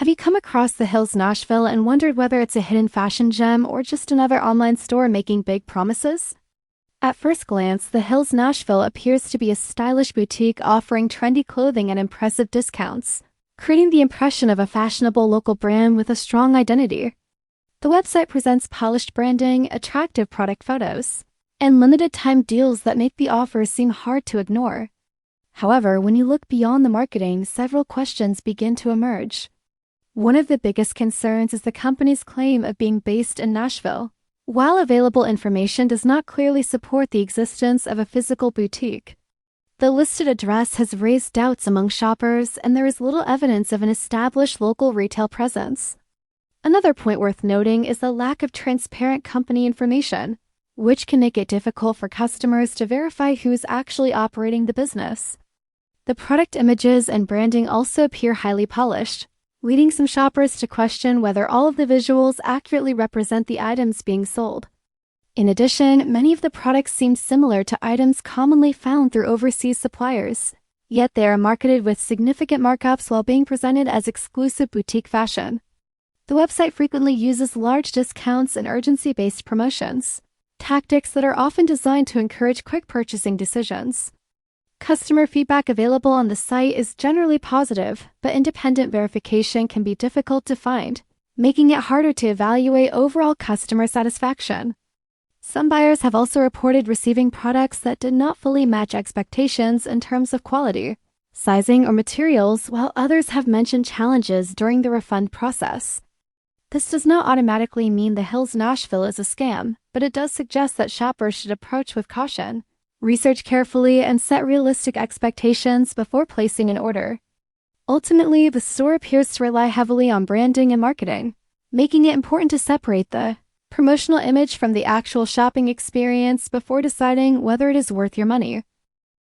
you come across the Hills Nashville and wondered whether it's a hidden fashion gem or just another online store making big promises? At first glance, the Hills Nashville appears to be a stylish boutique offering trendy clothing at impressive discounts, creating the impression of a fashionable local brand with a strong identity. The website presents polished branding, attractive product photos, and limited-time deals that make the offers seem hard to ignore. However, when you look beyond the marketing, several questions begin to emerge. One of the biggest concerns is the company's claim of being based in Nashville. While available information does not clearly support the existence of a physical boutique, the listed address has raised doubts among shoppers, and there is little evidence of an established local retail presence. Another point worth noting is the lack of transparent company information, which can make it difficult for customers to verify who's actually operating the business. The product images and branding also appear highly polished, leading some shoppers to question whether all of the visuals accurately represent the items being sold. In addition, many of the products seem similar to items commonly found through overseas suppliers, yet they are marketed with significant markups while being presented as exclusive boutique fashion. The website frequently uses large discounts and urgency-based promotions, tactics that are often designed to encourage quick purchasing decisions. Customer feedback available on the site is generally positive, but independent verification can be difficult to find, making it harder to evaluate overall customer satisfaction. Some buyers have also reported receiving products that did not fully match expectations in terms of quality, sizing, or materials, while others have mentioned challenges during the refund process. This does not automatically mean the Hills Nashville is a scam, but it does suggest that shoppers should approach with caution, research carefully, and set realistic expectations before placing an order. Ultimately, the store appears to rely heavily on branding and marketing, making it important to separate the promotional image from the actual shopping experience before deciding whether it is worth your money.